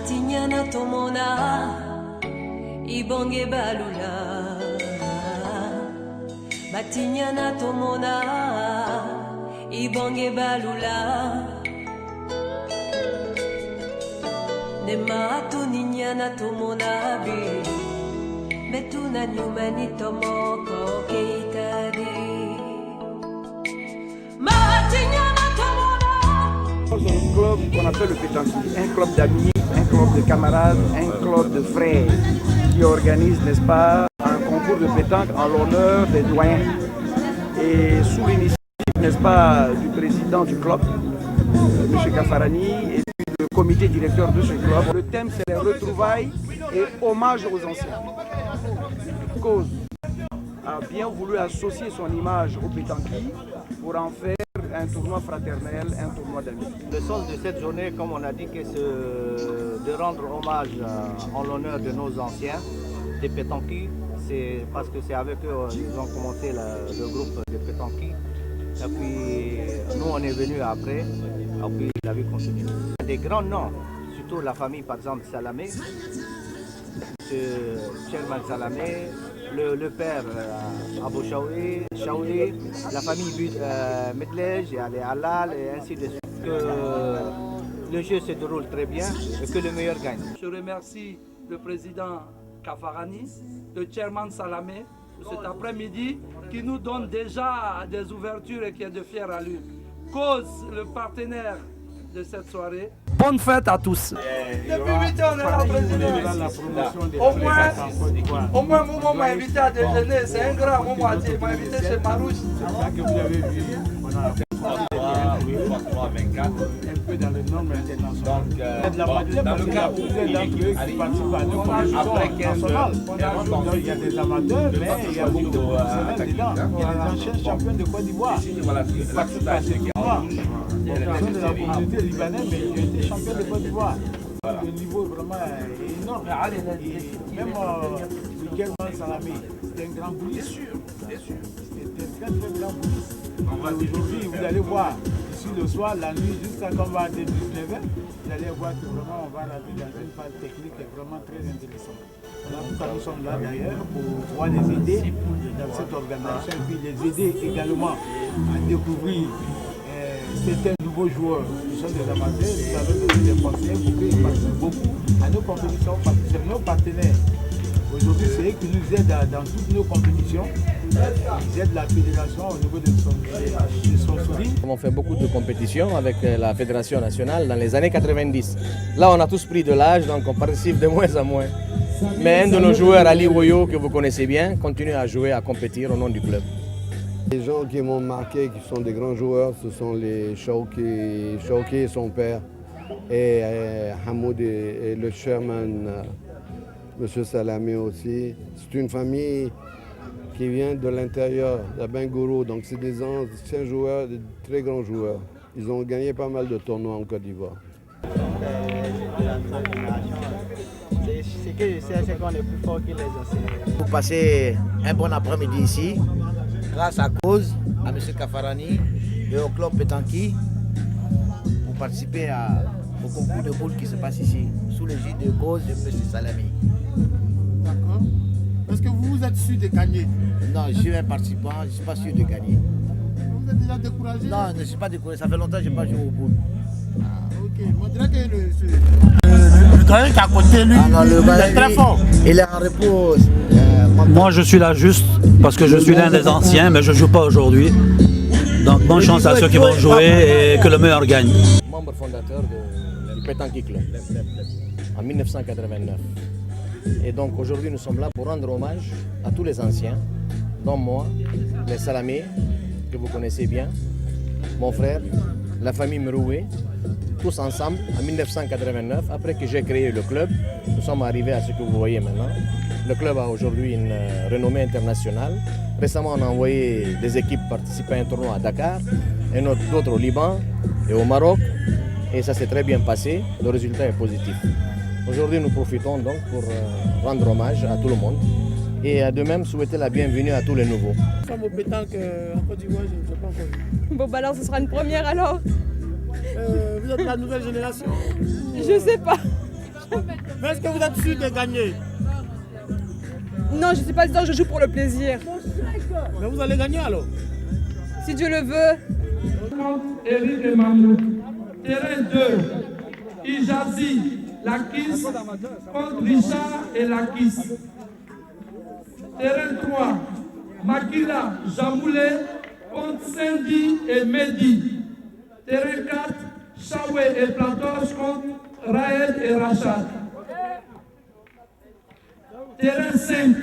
Batinyana tomona ibonge balula Batinyana tomona ibonge balula Nema atuninyana tomona bi Betuna nyumani tomoko keitari Batinyana tomona Dans un club qu'on appelle le Pétanqui, un club d'amis, un club de camarades, un club de frères qui organise, n'est-ce pas, un concours de pétanque en l'honneur des doyens. Et sous l'initiative, n'est-ce pas, du président du club, M. Kafarani, et puis le comité directeur de ce club. Le thème, c'est les retrouvailles et hommage aux anciens. Cause a bien voulu associer son image au Pétanqui pour en faire un tournoi fraternel, un tournoi d'amis. Le sens de cette journée, comme on a dit, c'est de rendre hommage en l'honneur de nos anciens, des Pétanqui. C'est parce que c'est avec eux qu'ils ont commencé le groupe de Pétanqui. Et puis nous, on est venus après, et puis la vie continue. Des grands noms, surtout la famille, par exemple, Salamé, Sherman Salamé, le père Abou Chaouli, la famille Medlej, Halal et ainsi de suite. Que le jeu se déroule très bien et que le meilleur gagne. Je remercie le président Kafarani, le chairman Salamé, cet après-midi, qui nous donne déjà des ouvertures et qui est de fier à lui. Cause, le partenaire de cette soirée. Bonne fête à tous. Depuis 8 ans, on est là, président. Au moins, vous m'avez invité à déjeuner. C'est un grand moment. Il m'a invité chez Marouche. C'est ça que vous avez vu. On a 24, un peu dans le nombre international. Donc, dans le cas où l'équipe participe à nos compétitions nationales, il y a des amateurs, mais il y a beaucoup de professionnels dedans. Il y a des anciens champions de Côte d'Ivoire qui participent à ce tournoi. Ils sont de la communauté libanaise, mais ils ont été champions de Côte d'Ivoire. Le niveau est vraiment énorme. Et même Michael Salamé, c'était un grand bouliste. C'était un très très grand bouliste. Aujourd'hui, vous allez voir, ici le soir, la nuit, jusqu'à quand on va à 19h, vous allez voir que vraiment on va rentrer dans une phase technique vraiment très intéressante. Voilà pourquoi nous sommes là d'ailleurs, pour pouvoir les aider dans cette organisation et puis les aider également à découvrir certains nouveaux joueurs. Nous sommes des amateurs, nous avons donné des conseils pour qu'ils participent beaucoup à nos compétitions parce que c'est nos partenaires. Aujourd'hui, c'est eux qui nous aident dans toutes nos compétitions. Ils aident la fédération au niveau de son sourire. On fait beaucoup de compétitions avec la fédération nationale dans les années 90. Là, on a tous pris de l'âge, donc on participe de moins en moins. Mais un de nos joueurs, Ali Woyo, que vous connaissez bien, continue à jouer, à compétir au nom du club. Les gens qui m'ont marqué, qui sont des grands joueurs, ce sont les Chauki et son père, et Hamoud et le chairman, M. Salamé aussi. C'est une famille qui vient de l'intérieur, de Bengourou, donc c'est des anciens joueurs, de très grands joueurs. Ils ont gagné pas mal de tournois en Côte d'Ivoire. C'est que je sais qu'on est plus fort que les anciens. Vous passez un bon après-midi ici, grâce à cause à M. Kafarani et au club Pétanqui, pour participer au concours de boules qui se passe ici, sous l'égide de cause de M. Salami. D'accord. Est-ce que vous êtes sûr de gagner? Non, je suis un participant, je ne suis pas sûr de gagner. Vous êtes déjà découragé? Non, je ne suis pas découragé, ça fait longtemps que je n'ai pas joué au boule. Ok, on dirait que le gars qui est à côté, lui, il est très fort. Il est en repos. Moi, je suis là juste parce que je suis l'un des anciens, mais je ne joue pas aujourd'hui. Donc, bonne chance à ceux qui vont jouer et que le meilleur gagne. Membre fondateur du Pétanqui Club en 1989. Et donc aujourd'hui, nous sommes là pour rendre hommage à tous les anciens, dont moi, les Salamé, que vous connaissez bien, mon frère, la famille Meroué, tous ensemble en 1989. Après que j'ai créé le club, nous sommes arrivés à ce que vous voyez maintenant. Le club a aujourd'hui une renommée internationale. Récemment, on a envoyé des équipes participer à un tournoi à Dakar, et d'autres au Liban et au Maroc. Et ça s'est très bien passé. Le résultat est positif. Aujourd'hui, nous profitons donc pour rendre hommage à tout le monde et de même souhaiter la bienvenue à tous les nouveaux. Nous sommes au pétanque en Côte d'Ivoire, je ne sais pas encore vu. Bon, bah alors ce sera une première alors. Vous êtes la nouvelle génération? Je sais pas. Mais est-ce que vous êtes sûr de gagner? Non, je ne suis pas dedans, je joue pour le plaisir. Mais vous allez gagner alors? Si Dieu le veut. Contre Eric et Mahmoud. Terrain 2, Ijazi, Lakis, contre Richard et Lakis. Terrain 3, Makila, Jamoulé, contre Cindy et Mehdi. Terrain 4, Chawé et Platoche contre Raël et Rachad. Terrain 5,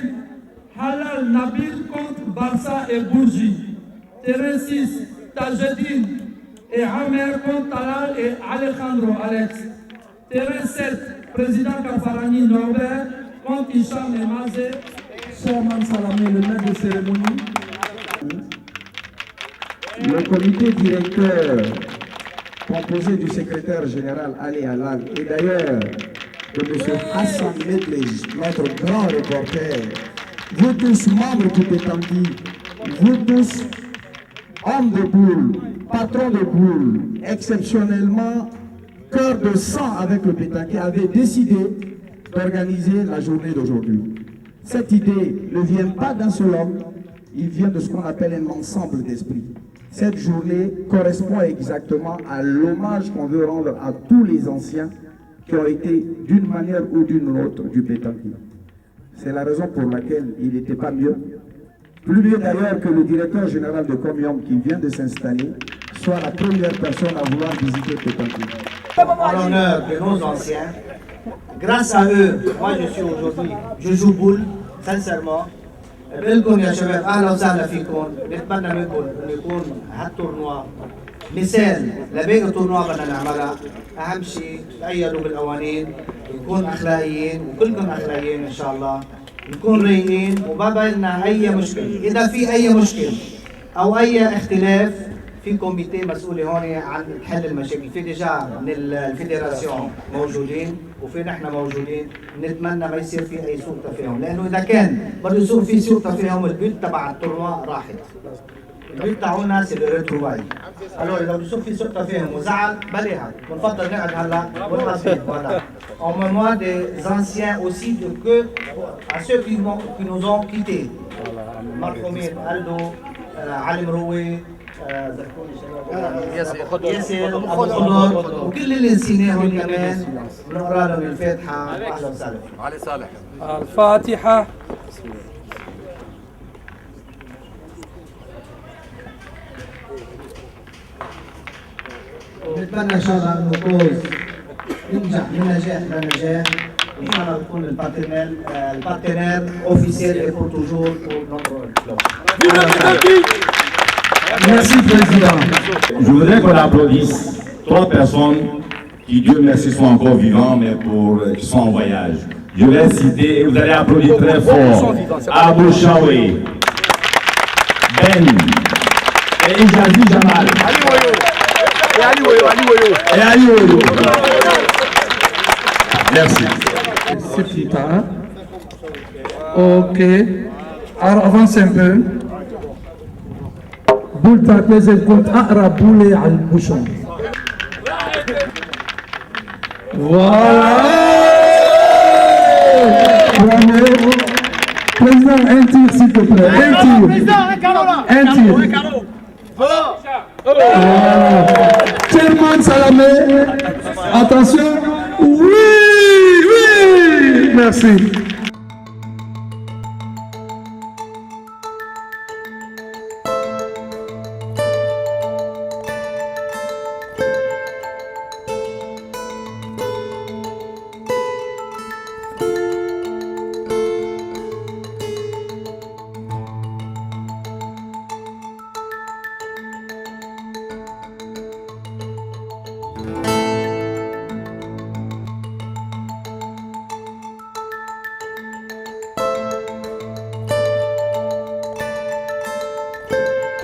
Halal Nabil contre Barça et Bourgi. Terrain 6, Tajedine et Amer contre Talal et Alejandro Alex. Terrain 7, Président Kafarani Norbert contre Hicham et Mazé. Chairman Salamé, le maître de cérémonie. Le comité directeur, composé du secrétaire général Ali Halal et d'ailleurs de M. Hassan Medley, notre grand reporter, vous tous membres du Pétanqui, vous tous hommes de boule, patrons de boule, exceptionnellement cœur de sang avec le Pétanqui, avez décidé d'organiser la journée d'aujourd'hui. Cette idée ne vient pas d'un seul homme, il vient de ce qu'on appelle un ensemble d'esprits. Cette journée correspond exactement à l'hommage qu'on veut rendre à tous les anciens qui ont été d'une manière ou d'une autre du Pétanqui. C'est la raison pour laquelle il n'était pas mieux, plus mieux d'ailleurs que le directeur général de Comium qui vient de s'installer soit la première personne à vouloir visiter Pétanqui. En l'honneur de nos anciens, grâce à eux, moi je suis aujourd'hui, je joue boule, sincèrement. بلكم يا شباب اهلا وسهلا فيكم، نتمنى منكم انه يكون هالتورنوا مثال لباقي التورنوا بدنا نعملها، اهم شيء تأيدوا بالقوانين، نكون اخلاقيين وكلكم اخلاقيين ان شاء الله، نكون رايقين وما بيننا اي مشكله، اذا في اي مشكله او اي اختلاف في كوميتي مسؤول هون عن حل المشاكل، في ديجا من الفيدراسيون موجودين وفي نحن موجودين، نتمنى ما يصير في اي سوء تفاهم، لانه اذا كان بده يصير في سوء تفاهم البيت تبع التورنوا راحت. البيت تاعونا سي لو ريتروفاي. الو اذا بده يصير في سوء تفاهم وزعل بلاها، بنفضل نقعد هلا ونحاسب فوالا. En mémoire des anciens aussi que à ceux qui nous ont quittés. مرحومين ألدو، علي مروي، ياسر ابو خضر وكل اللي نسيناهم كمان بنقرا لهم الفاتحه. اهلا وسهلا. علي صالح. الفاتحه. نتمنى ان شاء الله انه الكوز ينجح من نجاح لنجاح، ان شاء الله تكون البارتنير اوفيسيال et pour toujours pour notre club. Merci Président. Je voudrais qu'on applaudisse 3 personnes qui, Dieu merci, sont encore vivants, mais qui sont en voyage. Je vais citer, vous allez applaudir très fort, Abou Chaoué, Ben, et Ijazi Jamal. Et Ali Woyo. Merci. C'est plus tard. Ok. Alors avance un peu. بول تاعك لازم كنت اقرب بولي على البوشون. فوالا. Président, un tir s'il te plaît. Un tir. Un tir. Voilà. Chairman Salamé. Attention. Oui, oui. Merci.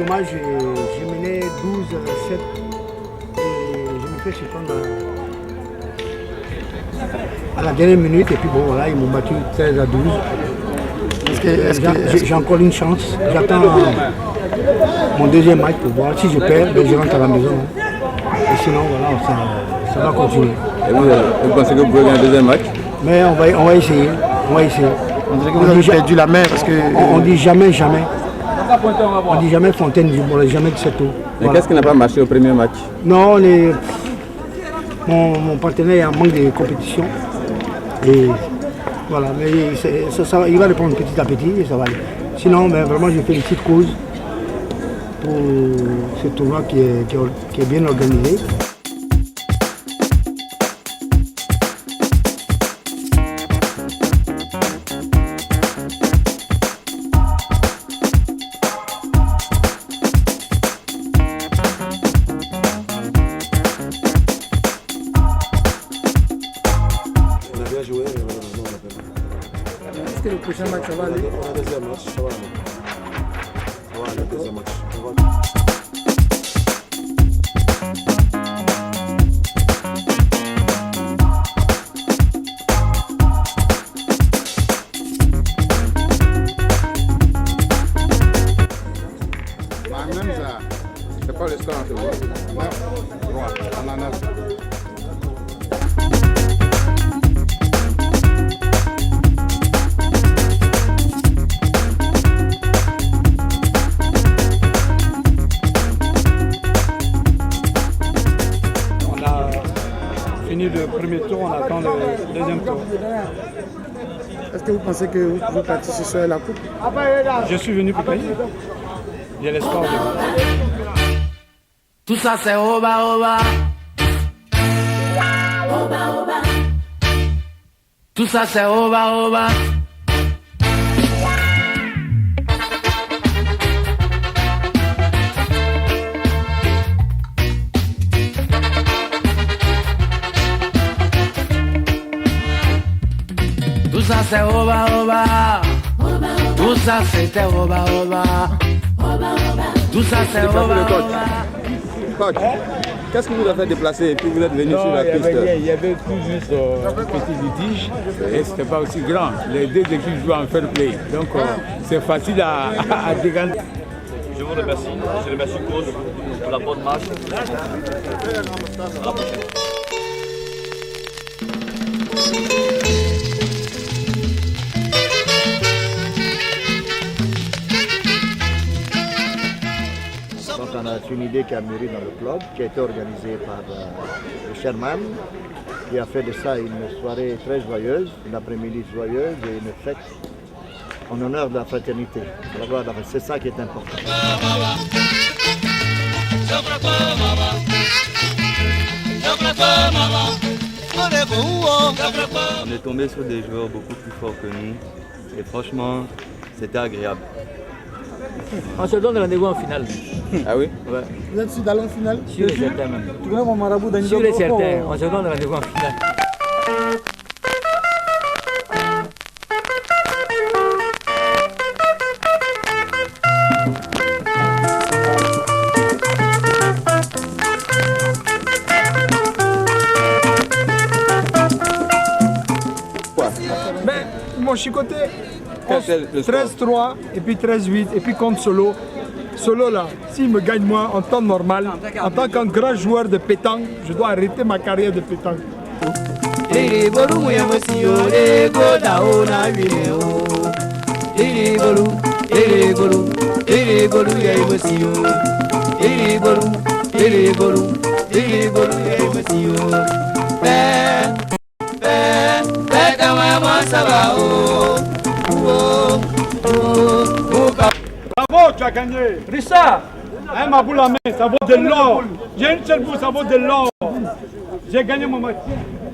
Moi, j'ai mené 12-7 et je me fais suspendre à la dernière minute et puis bon voilà, ils m'ont battu 13-12. J'ai encore une chance, j'attends mon deuxième match pour voir. Si je perds, je rentre à la maison. Et sinon voilà, ça va continuer. Et vous pensez que vous pouvez gagner un deuxième match? Mais on va essayer. On va essayer. On dirait que vous avez perdu la main parce que... On dit jamais, jamais. On dit jamais Fontaine, on dit jamais de cette eau. Mais qu'est-ce qui n'a pas marché au premier match? Non, mon partenaire est en manque de compétition. Et voilà, mais il va répondre petit à petit et ça va aller. Sinon, ben, vraiment, je félicite Cause pour ce tournoi qui est bien organisé. Est-ce que le prochain match ça va aller? Le deuxième match, ça va aller. Ça va aller, le deuxième match. Même ça, c'est pas le score en fait. On en a. Le premier tour, on attend le deuxième tour. Est-ce que vous pensez que vous pouvez participer sur la coupe? Je suis venu pour gagner. J'ai l'espoir de... Tout ça c'est oba oba. Oba oba. Tout ça c'est oba oba. Tout ça c'est oba oba. Tout ça c'était oba oba. Tout ça c'est oba oba. Coach, qu'est-ce que vous avez fait déplacer et puis vous êtes venu sur la piste? Il y avait tout juste un petit litige et c'était pas aussi grand. Les deux équipes jouent en fair play. Donc c'est facile à dégager. Je vous remercie. Je remercie Cause pour la bonne marche. À la prochaine. On a une idée qui a mûri dans le club, qui a été organisée par le chairman, qui a fait de ça une soirée très joyeuse, une après-midi joyeuse et une fête en honneur de la fraternité. C'est ça qui est important. On est tombé sur des joueurs beaucoup plus forts que nous et franchement, c'était agréable. On se donne rendez-vous en finale. Ah oui? Ouais. Vous êtes sûr d'aller en finale? Sûr et certain même. Tu connais mon marabout d'Annie? Sûr et certain, on se donne rendez-vous en finale. Mais ils m'ont chicoté 13-3 et puis 13-8 et puis contre Solo. Solo là, s'il me gagne moi en temps normal, en tant qu'un grand joueur de pétanque, je dois arrêter ma carrière de pétanque. Bravo, tu as gagné. Richard, hein, ma boule à main, ça vaut de l'or. J'ai une seule boule, ça vaut de l'or. J'ai gagné mon match.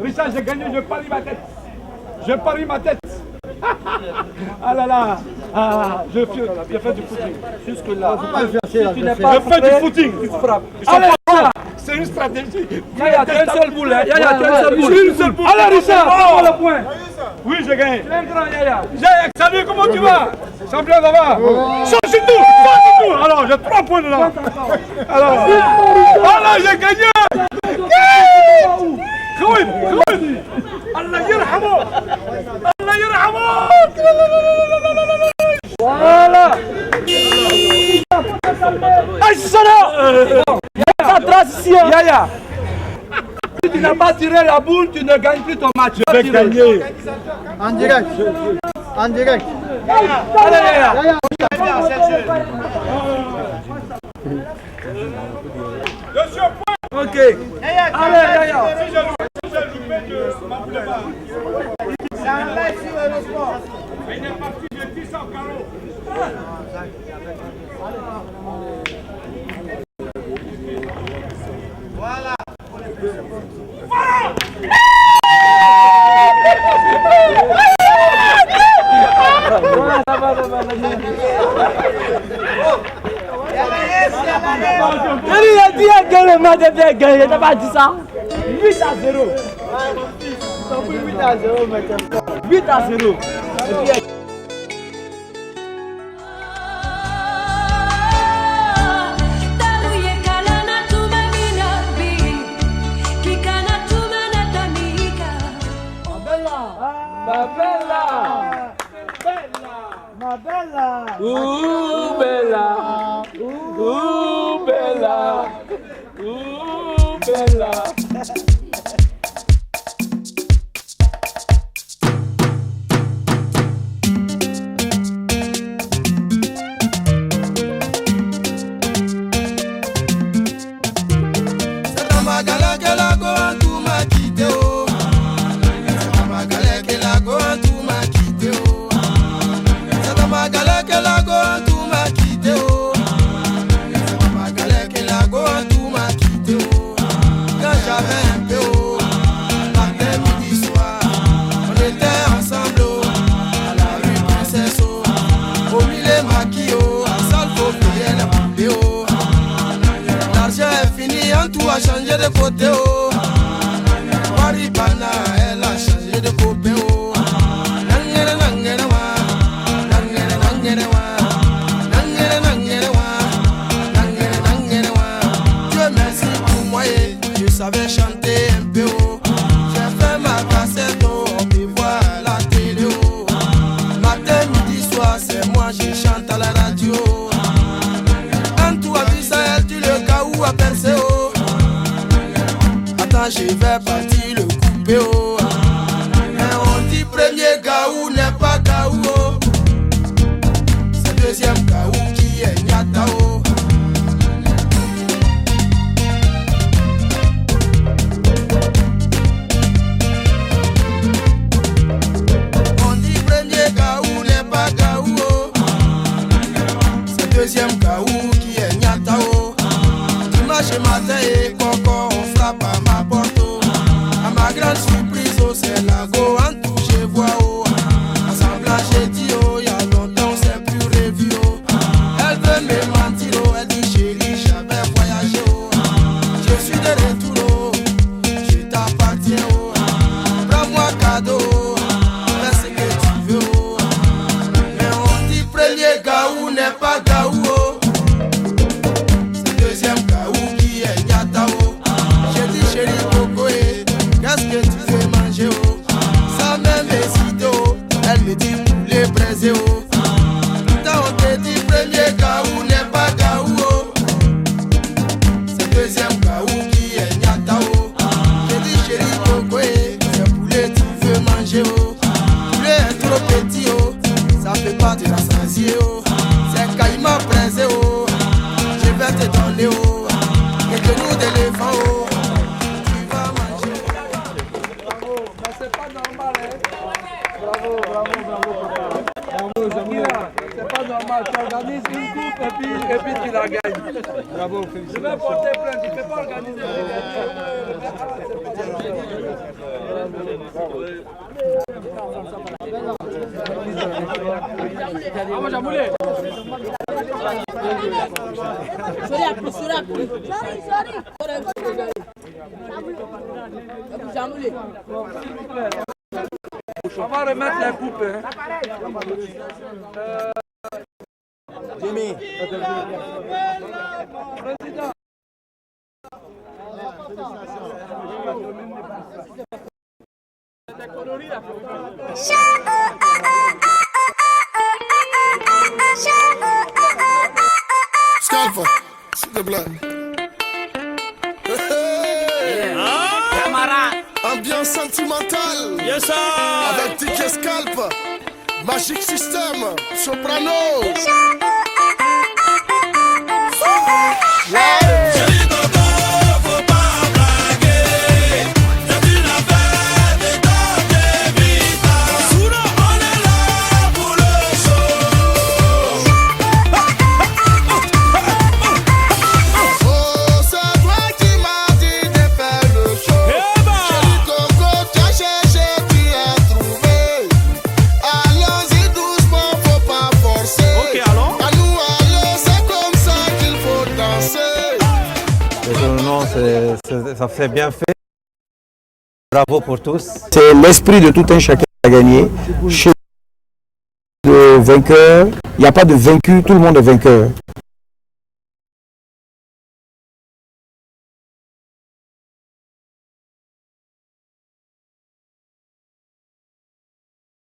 Richard, j'ai gagné, je parie ma tête. Je parie ma tête. Ah là là, je fais du footing. Jusque là, je fais du footing. Allez, c'est une stratégie. Yaya, tu as une seule boule. Yaya, tu as une seule boule. J'ai une seule boule. Allez, Richard, prends le point. Oui, j'ai gagné. Tu es un grand Yaya. Salut, comment tu vas? Champion, ça va? Change tout. Alors, j'ai 3 points dedans. Alors, j'ai gagné. خويب الله يرحمه الله يرحمه Voilà. Yaya. Si tu n'as pas tiré la boule, tu ne gagnes plus ton match. Je vais gagner. En direct. En direct. Allez, Ok. allez, Si je loupé de ma boulevard. C'est un live sur Eurosport. Mais il est parti de 10 en carreau. Voilà. Il a dit que le match était gagné, il n'a pas dit ça. 8 à 0. 8 à 0, mec. 8 à 0. Ma bella. Ouh, bella. Ouh, bella. Ouh, bella. Changé de côté, oh. Waribana, elle a changé de copain, oh. Nangere, nangere, wa. Nangere, nangere, wa. Nangere, nangere, wa. Nangere, nangere, wa. Dieu merci pour moi, je savais chanter un peu, oh. J'ai fait ma cassette, oh. On me voit à la télé, oh. Matin, midi, soir, c'est moi, je chante à la radio. Quand tu as vu ça, elle dit le cas où a percé, oh. Je vais partir le couper, oh. Mais on dit premier gaou n'est pas gaou, oh. C'est deuxième gaou qui est nyata, oh. On dit premier gaou n'est pas gaou, oh. C'est deuxième gaou qui est nyata, oh. Dimanche matin et coco, on frappe à ma porte. À ma grande surprise, oh, c'est la go en tout, je vois, oh. Assemblage, j'ai dit, oh, y'a longtemps, c'est plus revu, oh. Elle veut me mentir, oh, elle dit, chérie, j'avais voyagé, oh. Je suis de retour, oh, je t'appartiens, oh. Prends-moi cadeau, oh, fais ce que tu veux, oh. Mais on dit, premier gaou n'est pas gaou, oh. C'est deuxième gaou qui est nyata, oh. J'ai dit, chérie, coco, eh. Qu'est-ce que tu veux manger, oh? Sans même hésiter, oh. Elle me dit poulet braisé, oh. Putain, on te dit premier gaou n'est pas gaou, oh. C'est deuxième gaou qui est nyata, oh. J'ai dit chérie coco, c'est poulet tu veux manger, oh. Poulet est trop petit, oh. Ça peut pas te rassasier, oh. C'est caïman braisé, oh. Je vais te donner, oh. Et que nous d'éléphant, oh. C'est pas normal, hein? Bravo, bravo, bravo, papa. Bravo, Zamira. C'est pas normal. Tu organises une coupe et puis tu la gagnes. Bravo, félicitations. Je vais porter plainte. Tu ne peux pas organiser. Vamos, Jamoulé. Jamoulé. On va remettre la coupe. Hein. Jimmy. Président. Scalper, s'il te plaît. Sentimental. Yes, sir. Avec Ticket Scalp. Magic System. Soprano. Ça fait bien fait. Bravo pour tous. C'est l'esprit de tout un chacun à gagner. Chez le vainqueur, il n'y a pas de vaincu, tout le monde est vainqueur.